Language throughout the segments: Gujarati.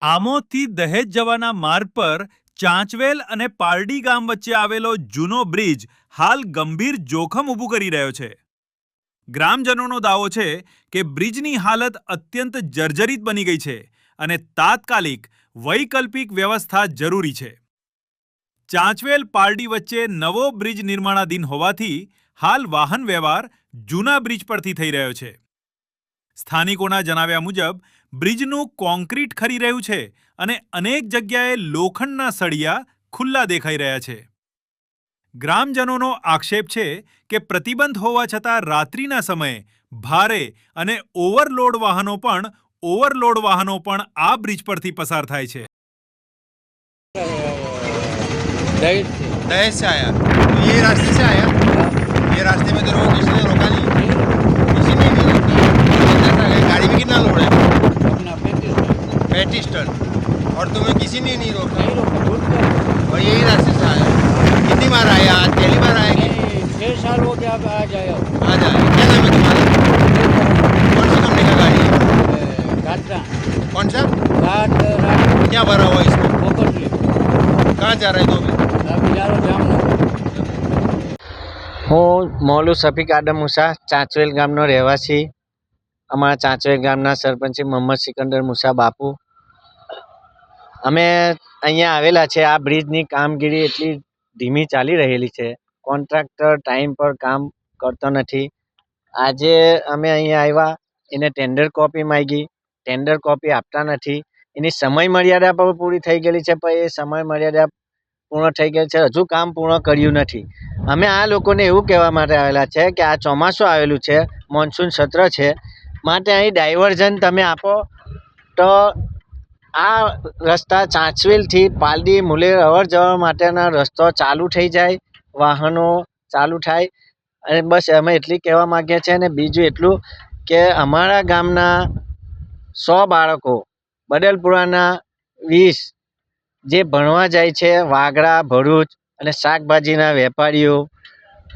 આમોદથી દહેજ જવાના માર્ગ પર ચાંચવેલ અને પારડી ગામ વચ્ચે આવેલો જૂનો બ્રિજ હાલ ગંભીર જોખમ ઊભું કરી રહ્યો છે. ગ્રામજનોનો દાવો છે કે બ્રિજની હાલત અત્યંત જર્જરિત બની ગઈ છે અને તાત્કાલિક વૈકલ્પિક વ્યવસ્થા જરૂરી છે. ચાંચવેલ પારડી વચ્ચે નવો બ્રિજ નિર્માણાધીન હોવાથી હાલ વાહન વ્યવહાર જૂના બ્રિજ પરથી થઈ રહ્યો છે. સ્થાનિકોના જણાવ્યા મુજબ બ્રિજનું કોન્ક્રીટ ખરી રહ્યું છે અને અનેક જગ્યાએ લોખંડના સળિયા ખુલ્લા દેખાઈ રહ્યા છે. ગ્રામજનોનો આક્ષેપ છે કે પ્રતિબંધ હોવા છતાં રાત્રિના સમયે ભારે અને ઓવરલોડ વાહનો પણ આ બ્રિજ પરથી પસાર થાય છે. दहेज से आया तो ये रास्ते से आया. ये रास्ते में तो किसी ने रोका नहीं, किसी ने नहीं रोका. गाड़ी में कितना लोड है? अपना 35 टन. और तुम्हें किसी ने नहीं रोका और यही रास्ते से आया. कितनी बार आया? आज पहली बार आएगी? 6 साल हो गया. अब आ जाए. आ जाए. क्या नाम है तुम्हारा? कौन सी कंपनी का गाड़ी है? गात्रा. कौन सा? रात क्या भरा हुआ इसको? पोपटली. कहाँ जा रहे हो अभी? હું મોલુ શફીક આદમ મુસા ચાંચવેલ ગામનો રહેવાસી. અમારા ચાંચવેલ ગામના સરપંચ મોહમ્મદ સિકંદર મુસા બાપુ. અમે અહીંયા આવેલા છે. આ બ્રિજની કામગીરી એટલી ધીમી ચાલી રહેલી છે. કોન્ટ્રાક્ટર ટાઈમ પર કામ કરતો નથી. આજે અમે અહીંયા આવ્યા, એને ટેન્ડર કોપી માંગી, ટેન્ડર કોપી આપતા નથી. એની સમય મર્યાદા પણ પૂરી થઈ ગયેલી છે, પણ એ સમય મર્યાદા પૂર્ણ થઈ ગયેલ છે, હજુ કામ પૂર્ણ કર્યું નથી. અમે આ લોકોને એવું કહેવા માટે આવેલા છે કે આ ચોમાસું આવેલું છે, મોન્સૂન સત્ર છે, માટે અહીં ડાયવર્ઝન તમે આપો તો આ રસ્તા ચાંચવેલથી પાલડી મુલેર અવર જવર માટેના રસ્તો ચાલુ થઈ જાય, વાહનો ચાલુ થાય. અને બસ અમે એટલી કહેવા માગીએ છીએ. અને બીજું એટલું કે અમારા ગામના 100 બાળકો, બદલપુરાના 20 જે ભણવા જાય છે, વાગરા, ભરૂચ, અને શાકભાજીના વેપારીઓ,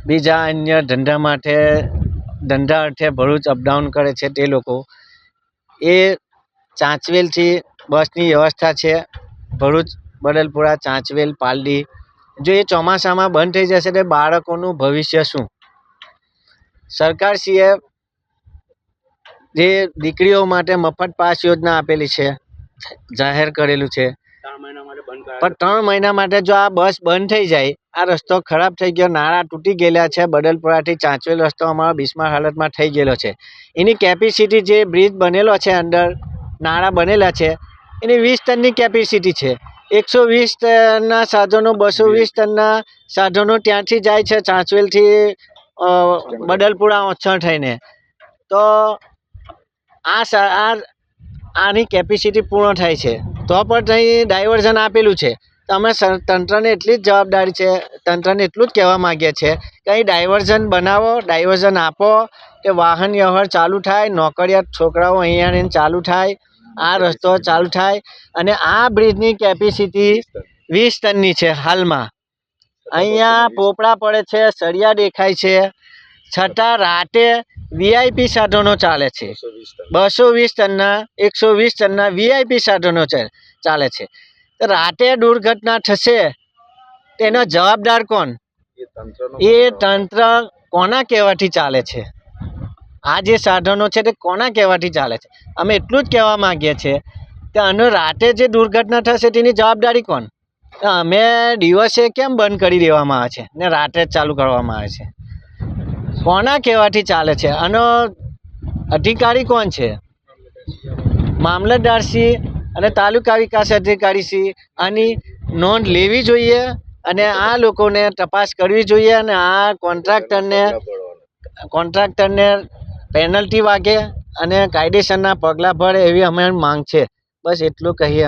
બીજા અન્ય ધંધા અર્થે ભરૂચ અપડાઉન કરે છે, તે લોકો એ ચાંચવેલથી બસની વ્યવસ્થા છે. ભરૂચ, બદલપુરા, ચાંચવેલ, પાલડી. જો એ ચોમાસામાં બંધ થઈ જશે તો બાળકોનું ભવિષ્ય શું? સરકારશ્રીએ જે દીકરીઓ માટે મફત પાસ યોજના આપેલી છે, જાહેર કરેલું છે, પણ 3 મહિના માટે જો આ બસ બંધ થઈ જાય, આ રસ્તો ખરાબ થઈ ગયો, નાળા તૂટી ગયેલા છે. બદલપુરાથી ચાંચવેલ રસ્તો અમારો બિસ્માર હાલતમાં થઈ ગયેલો છે. એની કેપેસિટી જે બ્રિજ બનેલો છે, અંદર નાળા બનેલા છે, એની 20 ટનની કેપેસિટી છે. 120 ટનના સાધનો, 220 ટનના સાધનો ત્યાંથી જાય છે, ચાંચવેલથી બદલપુરા ઓછણ થઈને. તો આની કેપેસિટી પૂર્ણ થાય છે તો પણ અહીં ડાયવર્ઝન આપેલું છે. તો અમે તંત્રને એટલી જ જવાબદારી છે, તંત્રને એટલું જ કહેવા માગીએ છીએ કે અહીં ડાયવર્ઝન બનાવો, ડાયવર્ઝન આપો, કે વાહન વ્યવહાર ચાલુ થાય, નોકરિયાત છોકરાઓ અહીંયા ચાલુ થાય, આ રસ્તો ચાલુ થાય. અને આ બ્રિજની કેપેસિટી 20 ટનની છે હાલમાં. અહીંયા પોપડા પડે છે, સળિયા દેખાય છે, છતાં રાતે વીઆઈપી સાધનો ચાલે છે. 220 ટનના 120 ટનના વીઆઈપી સાધનો ચાલે છે. તો રાતે દુર્ઘટના થશે તેનો જવાબદાર કોણ? એ તંત્ર કોના કહેવાથી ચાલે છે? આ જે સાધનો છે તે કોના કહેવાથી ચાલે છે? અમે એટલું જ કહેવા માગીએ છીએ કે આનો રાતે જે દુર્ઘટના થશે તેની જવાબદારી કોણ? અમે દિવસે કેમ બંધ કરી દેવામાં આવે છે ને રાતે જ ચાલુ કરવામાં આવે છે? કોના કહેવાથી ચાલે છે? આનો અધિકારી કોણ છે? મામલતદારશ્રી અને તાલુકા વિકાસ અધિકારીશ્રી આની નોંધ લેવી જોઈએ અને આ લોકોને તપાસ કરવી જોઈએ. અને આ કોન્ટ્રાક્ટરને પેનલ્ટી વાગે અને કાયદેસરના પગલાં ભરે એવી અમે માંગ છે. બસ એટલું કહીએ અમે.